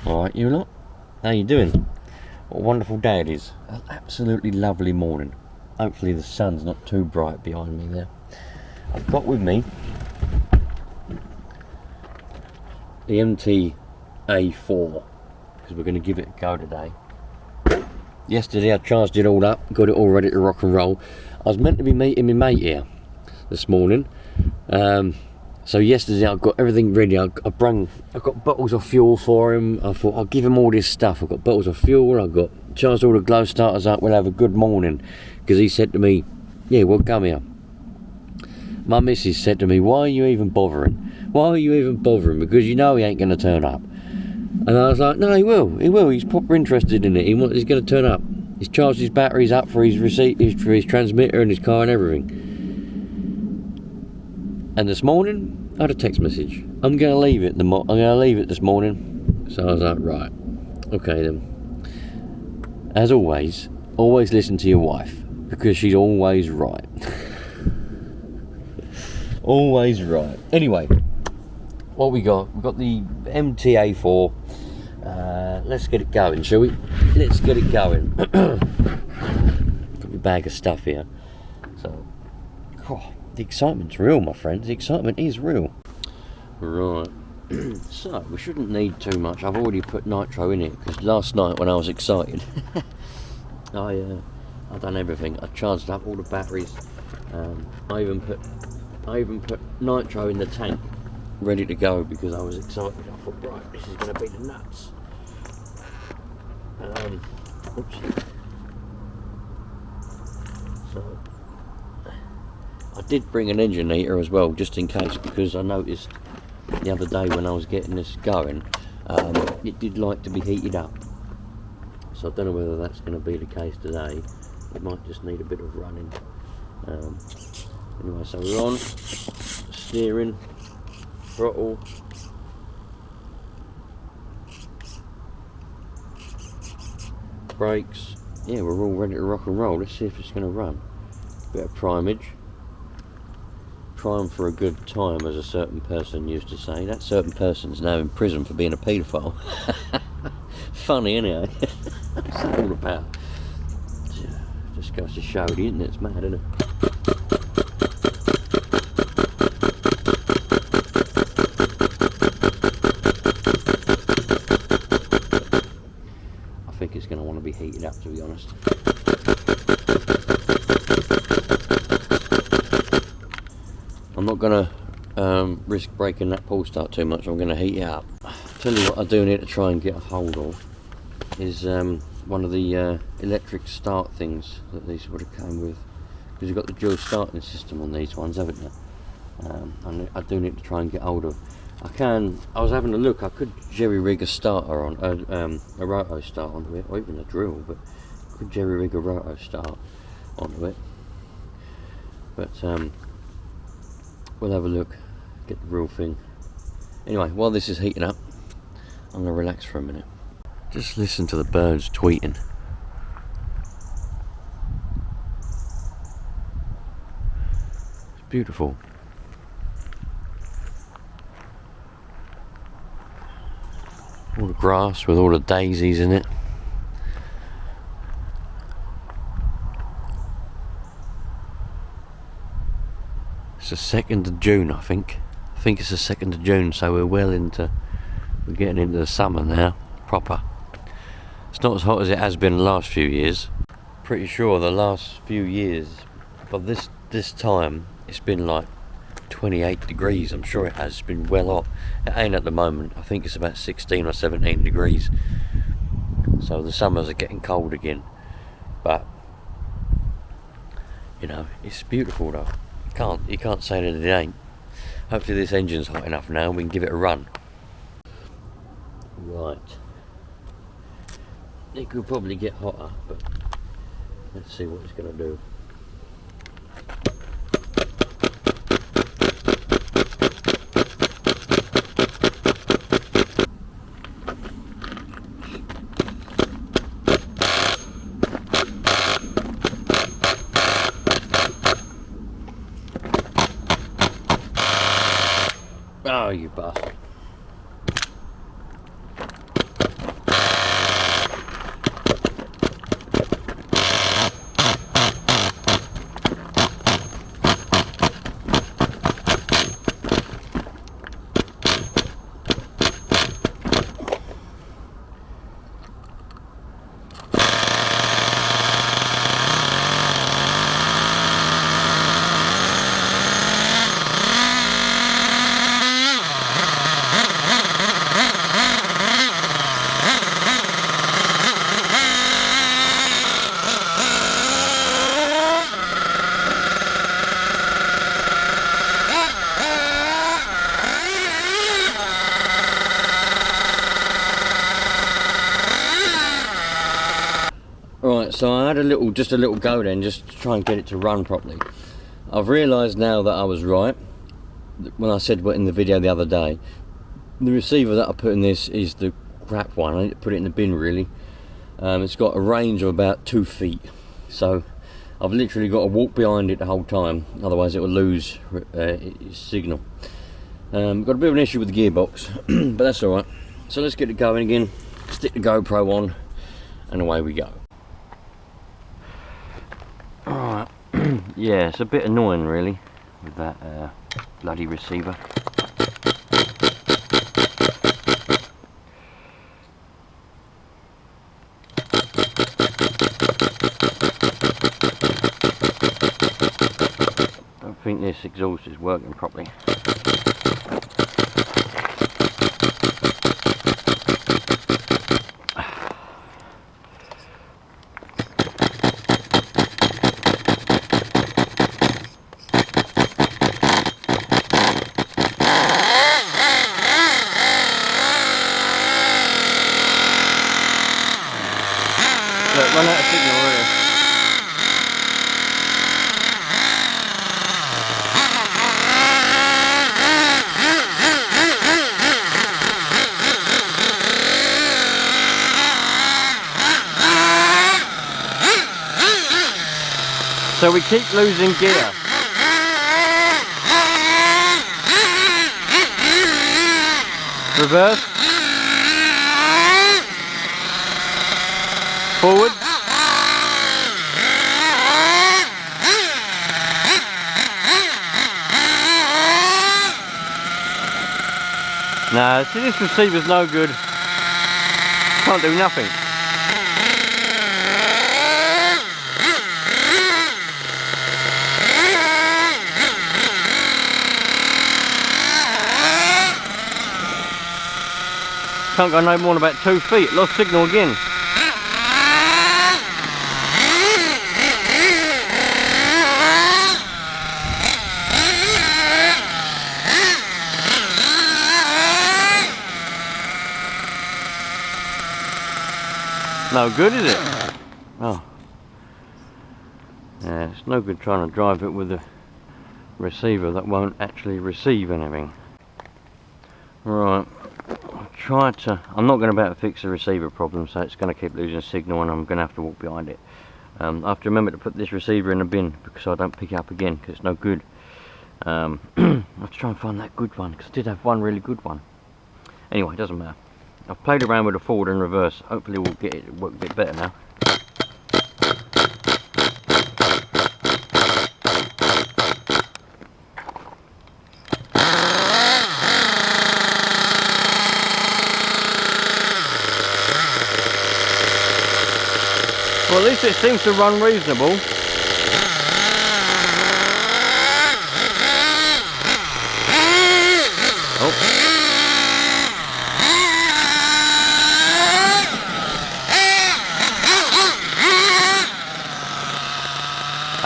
Alright, you lot? How you doing? What a wonderful day it is. An absolutely lovely morning. Hopefully the sun's not too bright behind me there. I've got with me the MTA4 because we're going to give it a go today. Yesterday I charged it all up, got it all ready to rock and roll. I was meant to be meeting my mate here this morning. So yesterday I got everything ready. I've got bottles of fuel for him. I thought I'll give him all this stuff. I've got bottles of fuel. I've got charged all the glow starters up. We'll have a good morning. Because he said to me, yeah, well, come here. My missus said to me, why are you even bothering? Why are you even bothering? Because you know he ain't going to turn up. And I was like, no, he will. He will. He's proper interested in it. He's going to turn up. He's charged his batteries up for his receipt, for his transmitter and his car and everything. And this morning, I had a text message. I'm going to leave it. I'm going to leave it this morning. So I was like, right, okay then. As always listen to your wife because she's always right. Always right. Anyway, what we got? We've got the MTA4. Let's get it going, shall we? Let's get it going. Got my bag of stuff here. So, the excitement's real, my friends. The excitement is real. Right. So, we shouldn't need too much. I've already put nitro in it because last night when I was excited, I done everything. I charged up all the batteries. I even put nitro in the tank, ready to go because I was excited. I thought, right, this is going to be the nuts. Oops. So. I did bring an engine heater as well, just in case, because I noticed the other day when I was getting this going, it did like to be heated up. So I don't know whether that's going to be the case today. It might just need a bit of running. Anyway, so we're on, steering, throttle, brakes. Yeah, we're all ready to rock and roll. Let's see if it's going to run. Bit of primage. Prime for a good time, as a certain person used to say. That certain person's now in prison for being a paedophile. Funny, innit? What's that all about? Just goes to show the internet's mad, isn't it? I think it's going to want to be heated up, to be honest. I'm not going to risk breaking that pull start too much. I'm going to heat it up. Tell you what I do need to try and get a hold of is one of the electric start things that these would have come with, because you've got the dual starting system on these ones, haven't you? And I do need to try and get hold of. I was having a look. I could jerry rig a starter on a roto start onto it, or even a drill, but I could jerry rig a roto start onto it. But we'll have a look, get the real thing. Anyway, while this is heating up, I'm going to relax for a minute. Just listen to the birds tweeting. It's beautiful. All the grass with all the daisies in it. It's the 2nd of June, I think. I think it's the 2nd of June, so we're getting into the summer now, proper. It's not as hot as it has been the last few years. Pretty sure the last few years, but this time, it's been like 28 degrees. I'm sure it has. It's been well hot. It ain't at the moment. I think it's about 16 or 17 degrees. So the summers are getting cold again. But, you know, it's beautiful though. You can't say that it ain't. Hopefully this engine's hot enough now and we can give it a run. Right. It could probably get hotter, but let's see what it's going to do. Oh, you bastard. Right, so I had just a little go then, just to try and get it to run properly. I've realised now that I was right when I said in the video the other day. The receiver that I put in this is the crap one. I need to put it in the bin really. It's got a range of about 2 feet, so I've literally got to walk behind it the whole time, otherwise it will lose its signal. Got a bit of an issue with the gearbox, but that's alright. So let's get it going again, stick the GoPro on, and away we go. Alright, yeah, it's a bit annoying really with that bloody receiver. I don't think this exhaust is working properly. Look, run out of signal already. So we keep losing gear. Reverse. Forward. Nah, see, this receiver's no good. Can't do nothing. Can't go no more than about 2 feet. Lost signal again. No good, is it? Oh. Yeah, it's no good trying to drive it with a receiver that won't actually receive anything. Right. I'm not going to be able to fix the receiver problem, so it's going to keep losing signal and I'm going to have to walk behind it. I have to remember to put this receiver in the bin because I don't pick it up again because it's no good. I have to try and find that good one because I did have one really good one. Anyway, it doesn't matter. I've played around with the forward and reverse. Hopefully we'll get it to work a bit better now. Well, at least it seems to run reasonable. Oh.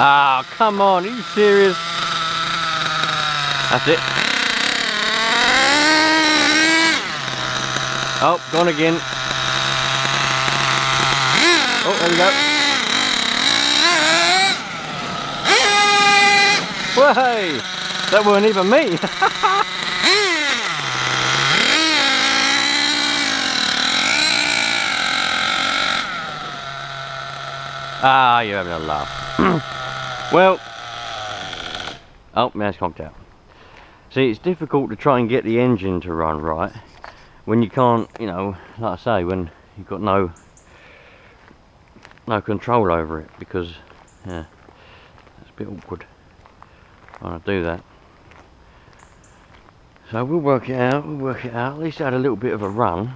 Ah, oh, come on, are you serious? That's it. Oh, gone again. Oh, there we go. Whoa, that weren't even me. Ah, you're having a laugh. Well, oh, now it's conked out. See, it's difficult to try and get the engine to run right when you can't, you know, like I say, when you've got no control over it, because, yeah, it's a bit awkward trying to do that. So we'll work it out, at least I had a little bit of a run.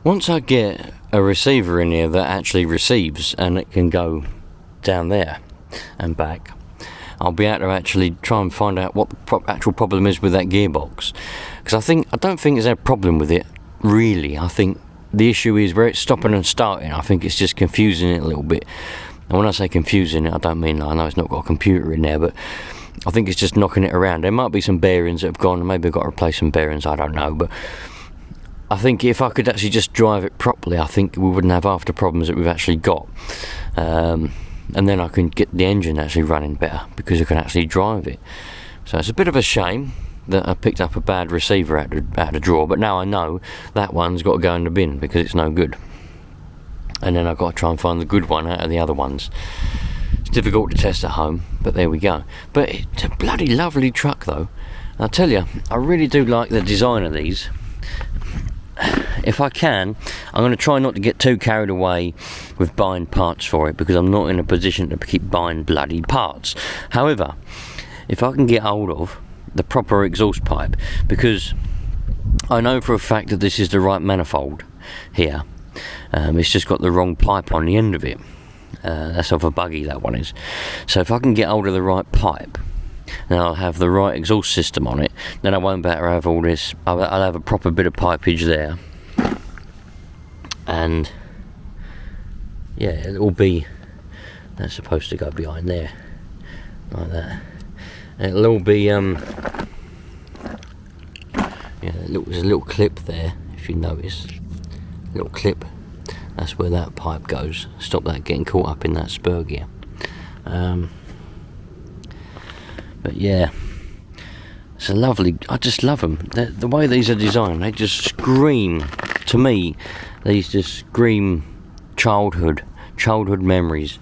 Once I get a receiver in here that actually receives and it can go down there and back, I'll be able to actually try and find out what the actual problem is with that gearbox, because I don't think there's a problem with it really. I think the issue is where it's stopping and starting. I think it's just confusing it a little bit, and when I say confusing it, I don't mean, I know it's not got a computer in there, but I think it's just knocking it around. There might be some bearings that have gone, maybe I've got to replace some bearings, I don't know, but I think if I could actually just drive it properly, I think we wouldn't have half the problems that we've actually got. And then I can get the engine actually running better because I can actually drive it. So it's a bit of a shame that I picked up a bad receiver out of the drawer, but now I know that one's got to go in the bin because it's no good. And then I've got to try and find the good one out of the other ones. It's difficult to test at home, but there we go. But it's a bloody lovely truck though. I'll tell you, I really do like the design of these. If I can, I'm going to try not to get too carried away with buying parts for it, because I'm not in a position to keep buying bloody parts. However, if I can get hold of the proper exhaust pipe, because I know for a fact that this is the right manifold here, it's just got the wrong pipe on the end of it. That's of a buggy, that one is. So if I can get hold of the right pipe, then I'll have the right exhaust system on it, then I won't better have all this. I'll have a proper bit of pipage there, and yeah, it'll be, that's supposed to go behind there like that. It'll all be yeah, there's a little clip there, if you notice, little clip, that's where that pipe goes. Stop that getting caught up in that spur gear. But yeah, it's a lovely, I just love them. The way these are designed, they just scream, to me, these just scream childhood memories.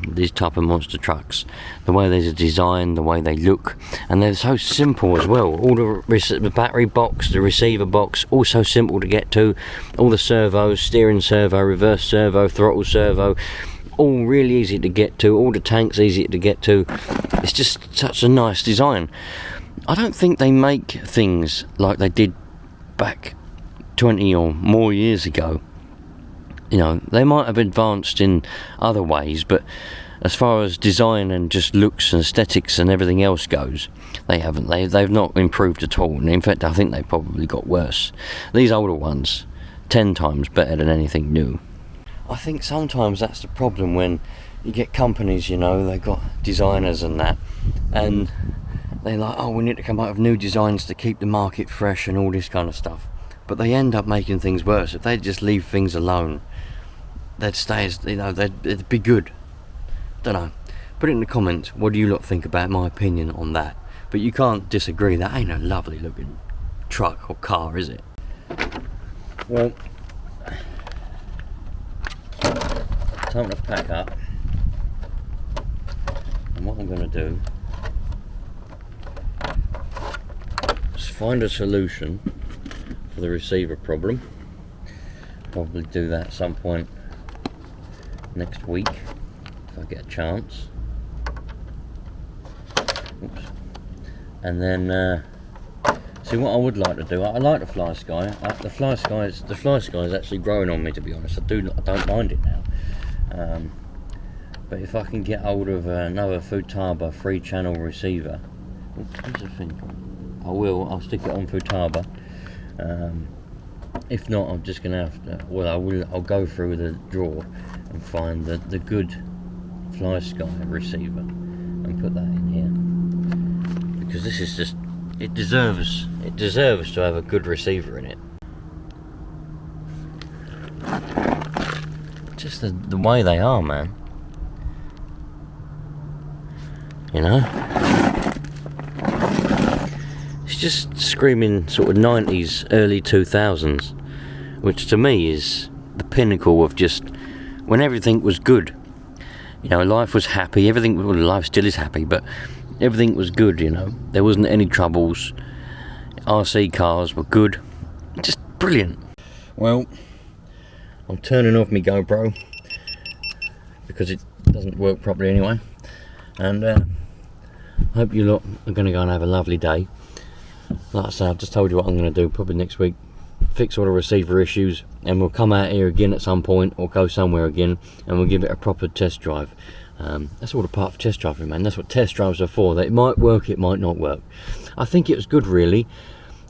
These type of monster trucks, the way these are designed, the way they look, and they're so simple as well. All the battery box, the receiver box, all so simple to get to. All the servos, steering servo, reverse servo, throttle servo, all really easy to get to. All the tanks easy to get to. It's just such a nice design. I don't think they make things like they did back 20 or more years ago. You know, they might have advanced in other ways, but as far as design and just looks and aesthetics and everything else goes, they haven't. They've not improved at all. And in fact, I think they probably got worse. These older ones, 10 times better than anything new. I think sometimes that's the problem when you get companies, you know, they've got designers and that, and they're like, oh, we need to come up with new designs to keep the market fresh and all this kind of stuff. But they end up making things worse. If they just leave things alone, they'd stay as, you know, it'd be good. Don't know. Put it in the comments. What do you lot think about my opinion on that? But you can't disagree. That ain't a lovely looking truck or car, is it? Well, time to pack up. And what I'm going to do is find a solution for the receiver problem. Probably do that at some point next week if I get a chance. Oops. And then see, what I would like to do, I like the Fly Sky. The Fly Sky is actually growing on me, to be honest. I don't mind it now. But if I can get hold of another Futaba 3-channel receiver, where's the thing? I'll stick it on Futaba. If not, I'm just gonna have to, well, I'll go through the drawer and find the good Fly Sky receiver and put that in here, because this is just, it deserves to have a good receiver in it. Just the way they are, man, you know, it's just screaming sort of 90s, early 2000s, which to me is the pinnacle of just when everything was good. You know, life was happy, everything, well, life still is happy, but everything was good, you know. There wasn't any troubles. RC cars were good. Just brilliant. Well, I'm turning off my GoPro because it doesn't work properly anyway. And I hope you lot are going to go and have a lovely day. Like I say, I've just told you what I'm going to do probably next week. Fix all the receiver issues, and we'll come out here again at some point, or go somewhere again, and we'll give it a proper test drive. That's all the part of test driving, man. That's what test drives are for. That it might work, it might not work. I think it was good, really.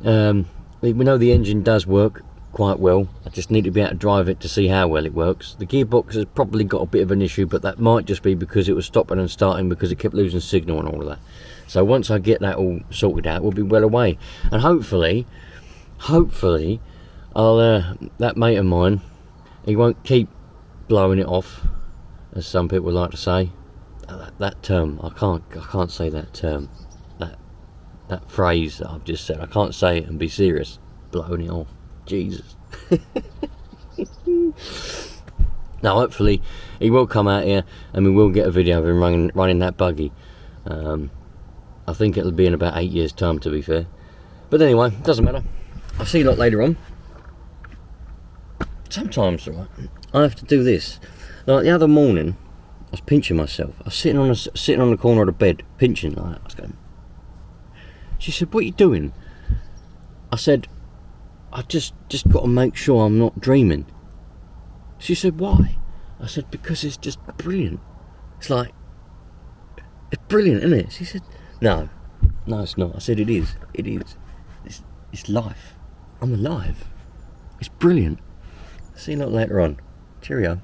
We know the engine does work quite well. I just need to be able to drive it to see how well it works. The gearbox has probably got a bit of an issue, but that might just be because it was stopping and starting because it kept losing signal and all of that. So once I get that all sorted out, we'll be well away, and hopefully hopefully, I'll that mate of mine, he won't keep blowing it off, as some people like to say. That term, I can't say that term, that phrase that I've just said. I can't say it and be serious. Blowing it off, Jesus. Now, hopefully, he will come out here and we will get a video of him running that buggy. I think it'll be in about 8 years' time, to be fair. But anyway, doesn't matter. I'll see you lot later on. Sometimes, right, I have to do this. Like the other morning, I was pinching myself. I was sitting on the corner of the bed, pinching like that. I was going. She said, "What are you doing?" I said, "I just got to make sure I'm not dreaming." She said, "Why?" I said, "Because it's just brilliant. It's like, it's brilliant, isn't it?" She said, No, it's not. I said, "It is. It is. It's life. I'm alive. It's brilliant." See you lot later on. Cheerio.